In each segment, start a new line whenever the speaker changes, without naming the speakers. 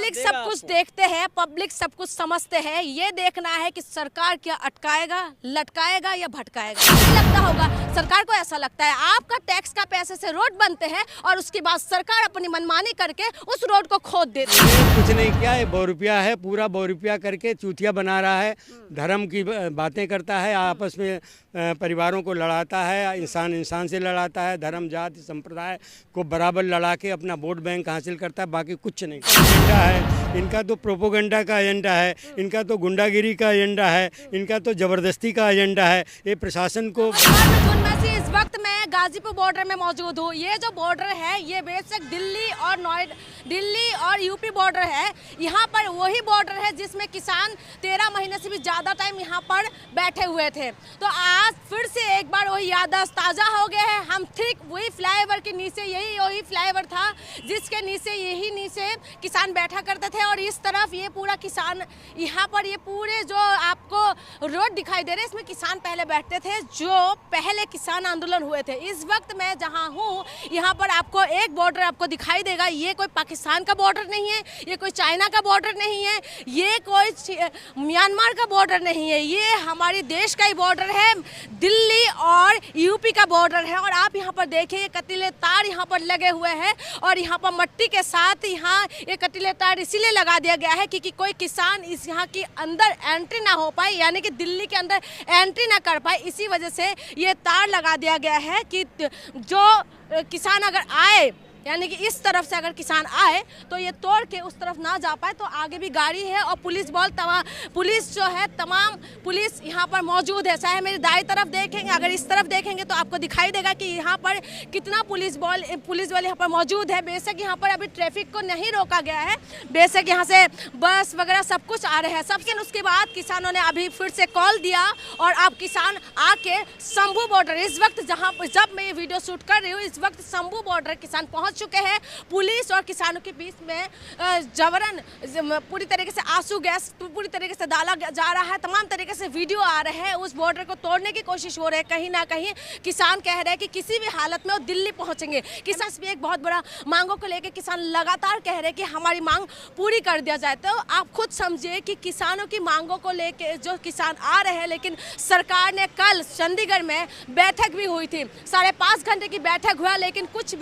Public सब कुछ देखते हैं, पब्लिक सब कुछ समझते हैं। ये देखना है कि सरकार क्या अटकाएगा, लटकाएगा या भटकाएगा। लगता होगा सरकार को, ऐसा लगता है आपका टैक्स का पैसे से रोड बनते हैं और उसके बाद सरकार अपनी मनमानी करके उस रोड को खोद देती है।
कुछ नहीं, क्या है, बहुरूपिया है, पूरा बहुरूपिया करके चूतिया बना रहा है, धर्म की बातें करता है, आपस में परिवारों को लड़ाता है, इंसान इंसान से लड़ाता है, धर्म जाति संप्रदाय को बराबर लड़ा के अपना वोट बैंक हासिल करता है, बाकी कुछ नहीं। एजेंडा है इनका, तो प्रोपोगंडा का एजेंडा है इनका, तो गुंडागिरी का एजेंडा है इनका, तो ज़बरदस्ती का एजेंडा है। ये प्रशासन को
इस वक्त मैं गाजीपुर बॉर्डर में मौजूद हूँ। ये जो बॉर्डर है ये बेशक दिल्ली और यूपी बॉर्डर है। यहाँ पर वही बॉर्डर है जिसमें किसान 13 महीने से भी ज़्यादा टाइम यहाँ पर बैठे हुए थे। तो आज फिर से एक बार वही याददाश्त ताज़ा हो गया है। हम ठीक वही फ्लाईओवर के नीचे, वही फ्लाईओवर था जिसके नीचे किसान बैठा करते थे और इस तरफ ये पूरा किसान, यहाँ पर ये पूरे जो आपको रोड दिखाई दे रहे हैं इसमें किसान पहले बैठते थे, जो पहले किसान आंदोलन हुए थे। इस वक्त मैं जहाँ हूँ यहाँ पर आपको एक बॉर्डर आपको दिखाई देगा। ये कोई पाकिस्तान का बॉर्डर नहीं है, ये कोई चाइना का बॉर्डर नहीं है, ये कोई म्यांमार का बॉर्डर नहीं है, ये हमारे देश का ही बॉर्डर है, दिल्ली और यूपी का बॉर्डर है। और आप यहाँ पर देखिए ये कटीले तार यहाँ पर लगे हुए हैं और यहाँ पर मट्टी के साथ यहाँ ये कटीले तार इसीलिए लगा दिया गया है क्योंकि कोई किसान इस यहाँ के अंदर एंट्री ना हो पाए, यानी कि दिल्ली के अंदर एंट्री ना कर पाए। इसी वजह से ये तार लगा दिया गया है कि जो किसान अगर आए, यानी कि इस तरफ से अगर किसान आए तो ये तोड़ के उस तरफ ना जा पाए। तो आगे भी गाड़ी है और पुलिस बल पुलिस जो है तमाम पुलिस यहाँ पर मौजूद है। चाहे मेरी दाएं तरफ देखेंगे, अगर इस तरफ देखेंगे तो आपको दिखाई देगा कि यहाँ पर कितना पुलिस बल यहाँ पर मौजूद है। बेशक यहाँ पर अभी ट्रैफिक को नहीं रोका गया है, बेशक यहाँ से बस वगैरह सब कुछ आ रहे हैं सबके। उसके बाद किसानों ने अभी फिर से कॉल दिया और अब किसान आके शंभू बॉर्डर, इस वक्त जब मैं ये वीडियो शूट कर रही हूँ इस वक्त शंभू बॉर्डर किसान पहुँच चुके हैं। पुलिस और किसानों के बीच में जबरन पूरी तरीके से आंसू गैस पूरी तरीके से डाला जा रहा है, तमाम तरीके से वीडियो आ रहे हैं, उस बॉर्डर को तोड़ने की कोशिश हो रही है। कहीं ना कहीं किसान कह रहे हैं कि किसी भी हालत में वो दिल्ली पहुंचेंगे। किसान भी एक बहुत बड़ा मांगों को लेकर किसान लगातार कह रहे हैं कि हमारी मांग पूरी कर दिया जाए। तो आप खुद समझिए कि किसानों की मांगों को लेकर जो किसान आ रहे हैं, लेकिन सरकार ने कल चंडीगढ़ में बैठक भी हुई थी, 5.5 घंटे की बैठक हुआ, लेकिन कुछ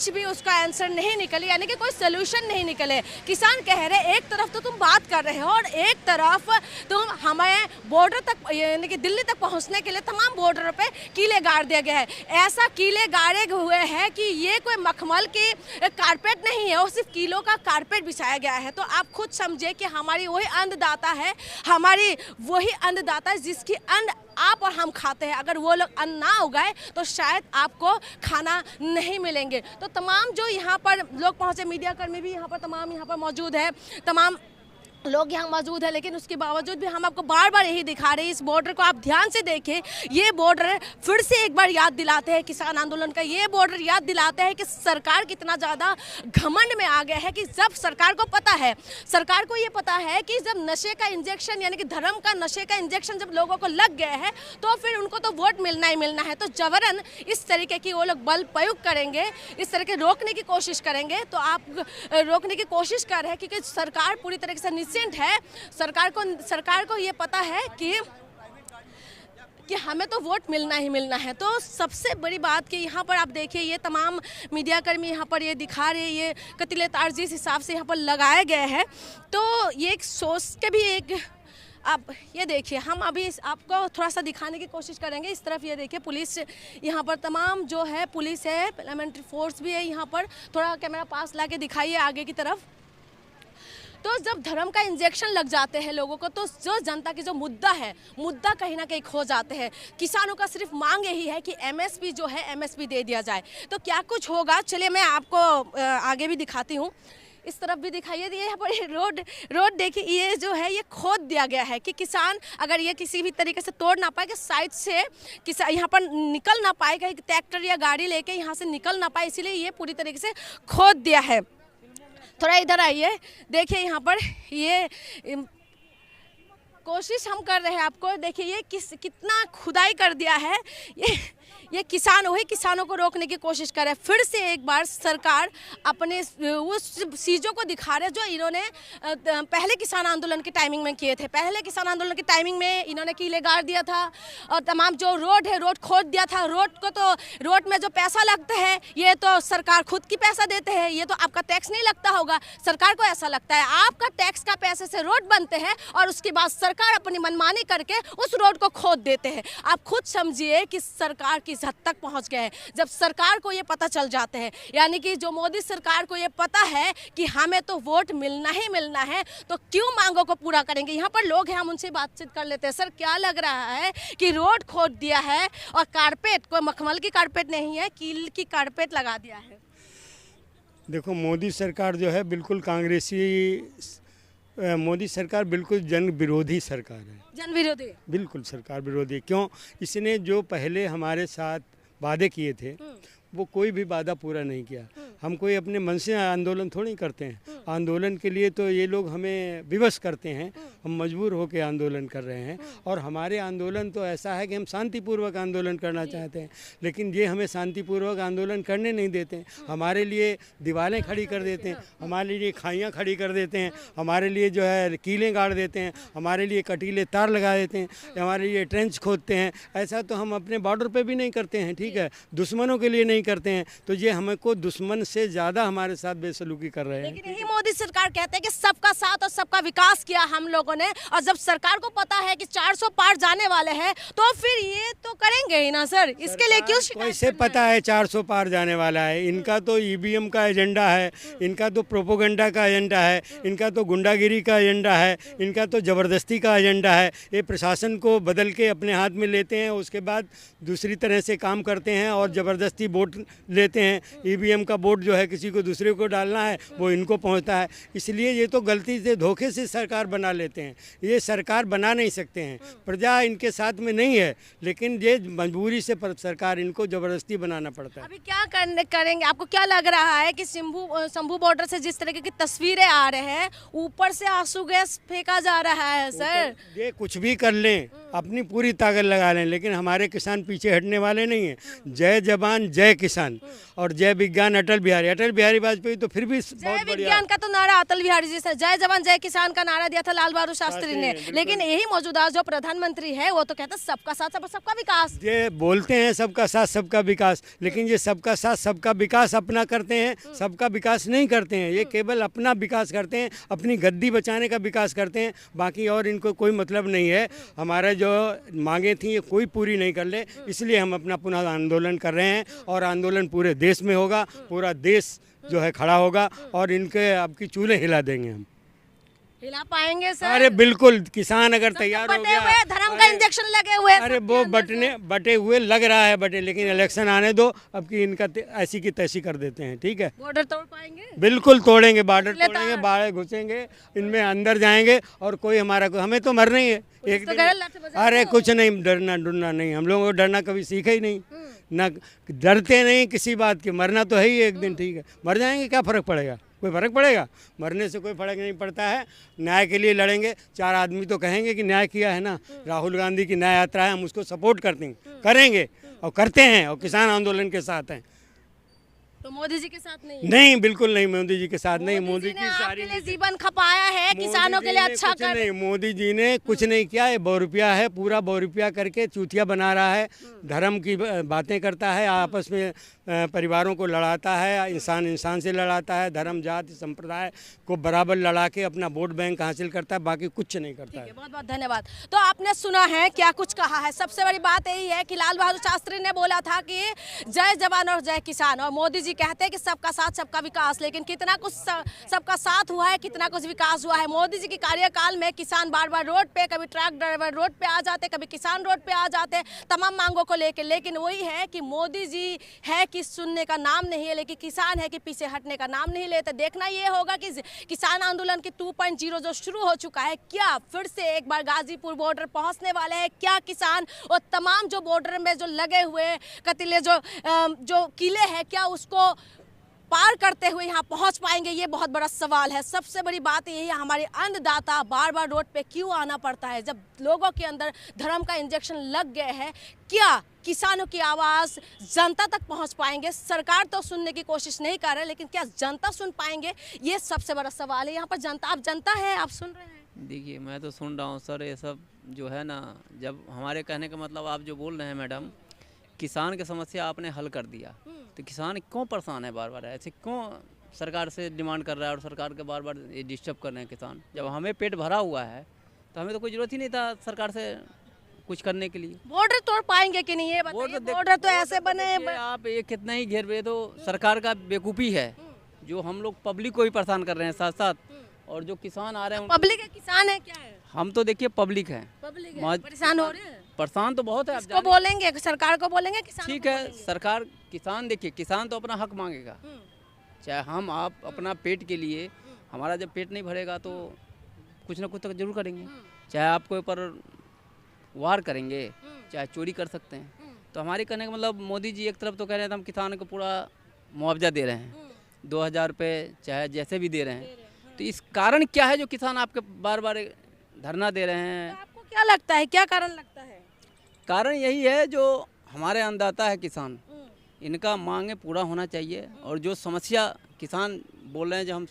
भी उसका आंसर नहीं निकली, यानी कि कोई सोल्यूशन नहीं निकले। किसान कह रहे एक तरफ तो तुम बात कर रहे हो और एक तरफ तुम हमें बॉर्डर तक, यानी कि दिल्ली तक पहुंचने के लिए तमाम बॉर्डरों पे कीले गाड़ दिया गया है। ऐसा कीले गाड़े हुए हैं कि ये कोई मखमल की कारपेट नहीं है, वो सिर्फ कीलों का कारपेट बिछाया गया है। तो आप खुद समझे कि हमारी वही अन्नदाता है, हमारी वही अन्नदाता है जिसकी अन्न आप और हम खाते हैं। अगर वो लोग अन्न ना उगाए तो शायद आपको खाना नहीं मिलेंगे। तो तमाम जो यहाँ पर लोग पहुँचे, मीडिया कर्मी भी यहाँ पर तमाम यहाँ पर मौजूद है, तमाम लोग यहाँ मौजूद है, लेकिन उसके बावजूद भी हम आपको बार बार यही दिखा रहे हैं। इस बॉर्डर को आप ध्यान से देखें, ये बॉर्डर फिर से एक बार याद दिलाते हैं किसान आंदोलन का। ये बॉर्डर याद दिलाते हैं कि सरकार कितना ज़्यादा घमंड में आ गया है कि जब सरकार को ये पता है कि जब नशे का इंजेक्शन, यानी कि धर्म का नशे का इंजेक्शन जब लोगों को लग गया है तो फिर उनको तो वोट मिलना ही मिलना है। तो जबरन इस तरीके की वो लोग बल प्रयोग करेंगे, इस तरह के रोकने की कोशिश करेंगे। तो आप रोकने की कोशिश कर रहे हैं क्योंकि सरकार पूरी तरीके से है, सरकार को ये पता है कि हमें तो वोट मिलना ही मिलना है। तो सबसे बड़ी बात कि यहाँ पर आप देखिए ये तमाम मीडिया कर्मी यहाँ पर ये दिखा रहे हैं, ये कतीले तार जिस हिसाब से यहाँ पर लगाए गए हैं, तो ये एक सोच के भी एक, आप ये देखिए, हम अभी आपको थोड़ा सा दिखाने की कोशिश करेंगे। इस तरफ ये देखिए पुलिस यहाँ पर तमाम जो है पुलिस है, पार्लियामेंट्री फोर्स भी है यहाँ पर। थोड़ा कैमरा पास ला के दिखाइए आगे की तरफ। तो जब धर्म का इंजेक्शन लग जाते हैं लोगों को, तो जो जनता की जो मुद्दा कहीं ना कहीं खो जाते हैं। किसानों का सिर्फ मांग यही है कि एमएसपी जो है एमएसपी दे दिया जाए। तो क्या कुछ होगा, चलिए मैं आपको आगे भी दिखाती हूँ। इस तरफ भी दिखाइए, यहाँ पर रोड देखिए, ये जो है ये खोद दिया गया है कि किसान अगर ये किसी भी तरीके से तोड़ ना पाए, कि साइड से किसान यहाँ पर निकल ना पाए, कहीं ट्रैक्टर या गाड़ी लेके यहाँ से निकल ना पाए, इसीलिए ये पूरी तरीके से खोद दिया है। थोड़ा इधर आइए, देखिए यहाँ पर ये कोशिश हम कर रहे हैं, आपको देखिए ये कितना खुदाई कर दिया है। ये किसान वही किसानों को रोकने की कोशिश कर रहे हैं। फिर से एक बार सरकार अपने उस चीज़ों को दिखा रहे जो इन्होंने पहले किसान आंदोलन के टाइमिंग में किए थे। पहले किसान आंदोलन के टाइमिंग में इन्होंने किले गाड़ दिया था और तमाम जो रोड है रोड खोद दिया था। रोड में जो पैसा लगता है ये तो सरकार खुद की पैसा देते हैं, ये तो आपका टैक्स नहीं लगता होगा, सरकार को ऐसा लगता है। आपका टैक्स का पैसे से रोड बनते हैं और उसके बाद सरकार अपनी मनमानी करके उस रोड को खोद देते हैं। आप खुद समझिए कि सरकार किस हद तक पहुंच गए हैं। जब सरकार को ये पता चल जाते हैं, यानी कि जो मोदी सरकार को ये पता है कि हमें तो वोट मिलना ही मिलना है, तो क्यों मांगों को पूरा करेंगे। यहाँ पर लोग हैं, हम उनसे बातचीत कर लेते हैं। सर, क्या लग रहा है कि रोड खोद दिया है और कारपेट, कोई मखमल की कारपेट नहीं है, कील की कारपेट लगा दिया है।
देखो, मोदी सरकार जो है बिल्कुल मोदी सरकार बिल्कुल जन विरोधी सरकार है।
जन विरोधी,
बिल्कुल सरकार विरोधी। क्यों? इसने जो पहले हमारे साथ वादे किए थे वो कोई भी वादा पूरा नहीं किया। हम कोई अपने मन से आंदोलन थोड़ी करते हैं। आंदोलन के लिए तो ये लोग हमें विवश करते हैं, हम मजबूर होकर आंदोलन कर रहे हैं। और हमारे आंदोलन तो ऐसा है कि हम शांतिपूर्वक आंदोलन करना चाहते हैं, लेकिन ये हमें शांतिपूर्वक आंदोलन करने नहीं देते। हमारे लिए दीवारें खड़ी कर देते हैं, हमारे लिए खाइयाँ खड़ी कर देते हैं, हमारे लिए जो है कीलें गाड़ देते हैं, हमारे लिए कटीले तार लगा देते हैं, हमारे लिए ट्रेंच खोदते हैं। ऐसा तो हम अपने बॉर्डर पे भी नहीं करते हैं, ठीक है, दुश्मनों के लिए नहीं करते हैं। तो ये हमको दुश्मन से ज़्यादा हमारे साथ बेसलूकी कर रहे हैं।
लेकिन यही मोदी सरकार कहते हैं कि सबका साथ और सबका विकास किया हम लोगों ने, और जब सरकार को पता है कि 400 पार जाने वाले हैं तो फिर ये तो करेंगे ही ना सर। इसके लिए क्यों शिकायत
कैसे पता है 400 पार जाने वाला है? इनका तो ईवीएम का एजेंडा है, इनका तो प्रोपोगंडा का एजेंडा है, इनका तो गुंडागिरी का एजेंडा है, इनका तो ज़बरदस्ती का एजेंडा है। ये प्रशासन को बदल के अपने हाथ में लेते हैं, उसके बाद दूसरी तरह से काम करते हैं और ज़बरदस्ती वोट लेते हैं। ईवीएम का वोट जो है किसी को दूसरे को डालना है वो इनको पहुंचता है। इसलिए ये तो गलती से धोखे से सरकार बना लेते हैं। ये सरकार बना नहीं सकते हैं, प्रजा इनके साथ में नहीं है, लेकिन ये मजबूरी से सरकार इनको ज़बरदस्ती बनाना पड़ता है।
अभी क्या करेंगे? आपको क्या लग रहा है कि शंभू बॉर्डर से जिस तरह की तस्वीरें आ रहे हैं, ऊपर से आंसू गैस फेंका जा रहा है सर?
ये कुछ भी कर लें, अपनी पूरी ताकत लगा लें, लेकिन हमारे किसान पीछे हटने वाले नहीं हैं। जय जवान जय किसान और जय विज्ञान अटल बिहारी वाजपेयी तो फिर भी बहुत बढ़िया।
विज्ञान का तो नारा अटल बिहारी जी से, जय जवान जय किसान का नारा दिया था लाल बहादुर शास्त्री ने। लेकिन यही मौजूदा जो प्रधानमंत्री है वो तो कहता है सबका साथ सबका विकास।
ये बोलते हैं सबका साथ सबका विकास, लेकिन ये सबका साथ सबका विकास अपना करते हैं, सबका विकास नहीं करते हैं। ये केवल अपना विकास करते हैं, अपनी गद्दी बचाने का विकास करते हैं, बाकी और इनको कोई मतलब नहीं है। हमारे जो मांगे थी ये कोई पूरी नहीं कर ले, इसलिए हम अपना पुनः आंदोलन कर रहे हैं और आंदोलन पूरे देश में होगा। पूरा देश जो है खड़ा होगा और इनके आपकी चूल्हे हिला देंगे। हम
हिला पाएंगे सर?
अरे बिल्कुल, किसान अगर तैयार हो गया,
धर्म का इंजेक्शन लगे हुए,
अरे वो बटे हुए लग रहा है बटे, लेकिन इलेक्शन आने दो, अब की इनका ऐसी की तैसी कर देते हैं, ठीक है।
बॉर्डर तोड़ पाएंगे?
बिल्कुल तोड़ेंगे, बॉर्डर तोड़ेंगे, बाहर घुसेंगे, इनमें अंदर जाएंगे और कोई हमें तो मरना ही है एक दिन। अरे कुछ नहीं, डरना डरना नहीं, हम लोगों को डरना कभी सीखा ही नहीं, ना डरते नहीं किसी बात की। मरना तो है ही एक दिन, ठीक है, मर जाएंगे, क्या फ़र्क पड़ेगा? कोई फ़र्क पड़ेगा? मरने से कोई फ़र्क नहीं पड़ता है। न्याय के लिए लड़ेंगे, 4 आदमी तो कहेंगे कि न्याय किया है ना, राहुल गांधी की न्याय यात्रा है, हम उसको सपोर्ट करेंगे और करते हैं और किसान आंदोलन के साथ हैं।
तो मोदी जी के साथ नहीं?
नहीं, बिल्कुल नहीं, मोदी जी के साथ नहीं। मोदी की
सारी जीवन खपाया है, किसानों के लिए अच्छा कर
नहीं, मोदी जी ने कुछ नहीं किया है। 2 रुपया है, पूरा 2 रुपया करके चूतिया बना रहा है, धर्म की बातें करता है, आपस में परिवारों को लड़ाता है, इंसान से लड़ाता है, धर्म जाति संप्रदाय को बराबर लड़ा के अपना वोट बैंक हासिल करता है, बाकी कुछ नहीं करता है।
बहुत बहुत धन्यवाद। तो आपने सुना है क्या कुछ कहा है। सबसे बड़ी बात यही है कि लाल बहादुर शास्त्री ने बोला था कि जय जवान और जय किसान, और मोदी जी कहते हैं कि सबका साथ सबका विकास। लेकिन कितना कुछ सबका साथ हुआ है, कितना कुछ विकास हुआ है। मोदी जी के कार्यकाल में किसान बार बार रोड पे, कभी ट्रक ड्राइवर रोड पे आ जाते, कभी किसान रोड पे आ जाते, तमाम मांगों को लेकर। लेकिन वही है कि मोदी जी है कि सुनने का नाम नहीं है, लेकिन किसान है कि पीछे हटने का नाम नहीं लेते। देखना ये होगा कि किसान आंदोलन की 2.0 जो शुरू हो चुका है, क्या फिर से एक बार गाजीपुर बॉर्डर पहुंचने वाले हैं? क्या किसान और तमाम जो बॉर्डर में जो लगे हुए कतीले जो किले हैं, क्या उसको पार करते हुए यहाँ पहुँच पाएंगे, ये बहुत बड़ा सवाल है। सबसे बड़ी बात यही है, हमारे अन्नदाता बार बार रोड पे क्यों आना पड़ता है? जब लोगों के अंदर धर्म का इंजेक्शन लग गए हैं, क्या किसानों की आवाज़ जनता तक पहुँच पाएंगे? सरकार तो सुनने की कोशिश नहीं कर रहे, लेकिन क्या जनता सुन पाएंगे? ये सबसे बड़ा सवाल है। यहाँ पर जनता, आप जनता है, आप सुन रहे हैं।
देखिए, मैं तो सुन रहा हूँ सर, ये सब जो है ना, जब हमारे कहने का मतलब आप जो बोल रहे हैं मैडम, किसान की समस्या आपने हल कर दिया, तो किसान क्यों परेशान है बार बार? ऐसे क्यों सरकार से डिमांड कर रहा है और सरकार के बार बार ये डिस्टर्ब कर रहे हैं किसान? जब हमें पेट भरा हुआ है तो हमें तो कोई ज़रूरत ही नहीं था सरकार से कुछ करने के लिए।
बॉर्डर तोड़ पाएंगे कि नहीं, ये बताइए। बॉर्डर तो ऐसे बने हैं।
आप ये कितना ही घेर पे, तो सरकार का बेवकूफ़ी है जो हम लोग पब्लिक को भी परेशान कर रहे हैं साथ साथ, और जो किसान आ रहे हैं
पब्लिक है, किसान है, क्या है?
हम तो देखिए पब्लिक हैं,
पब्लिक है, परेशान हो रहे हैं।
परेशान तो बहुत है। आप
किसको बोलेंगे? सरकार को बोलेंगे, किसान
ठीक है, सरकार किसान, देखिए किसान तो अपना हक मांगेगा, चाहे हम आप अपना पेट के लिए, हमारा जब पेट नहीं भरेगा तो कुछ ना कुछ तो जरूर करेंगे, चाहे आपके ऊपर वार करेंगे, चाहे चोरी कर सकते हैं। तो हमारे कहने का मतलब, मोदी जी एक तरफ तो कह रहे हैं हम किसान को पूरा मुआवजा दे रहे हैं, 2000 रुपये चाहे जैसे भी दे रहे हैं, तो इस कारण क्या है जो किसान आपके बार बार धरना दे रहे हैं?
तो आपको क्या लगता है, क्या कारण लगता है?
कारण यही है, जो हमारे अन्नदाता है किसान, इनका मांगे पूरा होना चाहिए, और जो समस्या किसान बोल रहे हैं, जो हम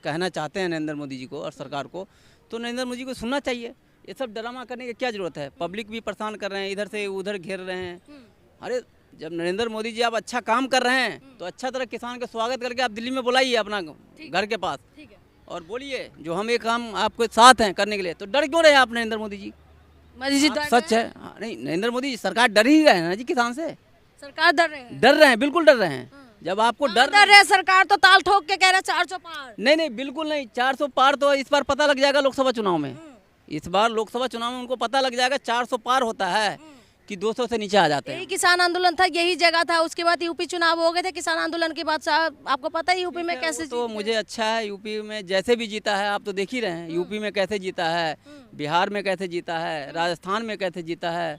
कहना चाहते हैं नरेंद्र मोदी जी को और सरकार को, तो नरेंद्र मोदी को सुनना चाहिए। ये सब ड्रामा करने की क्या ज़रूरत है? पब्लिक भी परेशान कर रहे हैं, इधर से उधर घेर रहे हैं। अरे जब नरेंद्र मोदी जी आप अच्छा काम कर रहे हैं तो अच्छा तरह किसान का स्वागत करके आप दिल्ली में बुलाइए अपना घर के पास, और बोलिए जो हम ये काम आपके साथ हैं करने के लिए। तो डर क्यों रहे आप नरेंद्र मोदी जी? सच है, नहीं, नरेंद्र मोदी जी सरकार डर ही रहे हैं ना जी किसान से।
सरकार डर रहे हैं,
डर रहे हैं, बिल्कुल डर रहे हैं। जब आपको
डर रहे हैं, सरकार तो ताल ठोक के कह रहे 400 पार।
नहीं, बिल्कुल नहीं, 400 पार तो इस बार पता लग जाएगा लोकसभा चुनाव में। इस बार लोकसभा चुनाव में उनको पता लग जाएगा 400 पार होता है कि 200 से नीचे आ जाते हैं।
यही किसान आंदोलन था, यही जगह था, उसके बाद यूपी चुनाव हो गए थे। किसान आंदोलन के बाद आपको पता है यूपी में कैसे
तो मुझे अच्छा है, यूपी में जैसे भी जीता है आप तो देख ही रहे हैं, यूपी में कैसे जीता है, बिहार में कैसे जीता है, राजस्थान में कैसे जीता है,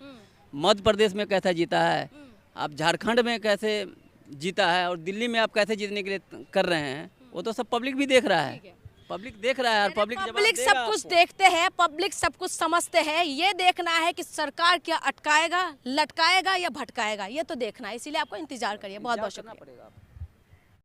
मध्य प्रदेश में कैसे जीता है, आप झारखंड में कैसे जीता है, और दिल्ली में आप कैसे जीतने के लिए कर रहे हैं, वो तो सब पब्लिक भी देख रहा है। पब्लिक देख रहा है, और पब्लिक
सब कुछ देखते हैं, पब्लिक सब कुछ समझते हैं। ये देखना है कि सरकार क्या अटकाएगा, लटकाएगा या भटकाएगा, ये तो देखना है। इसीलिए आपको इंतजार करिए। बहुत बहुत शुक्रिया।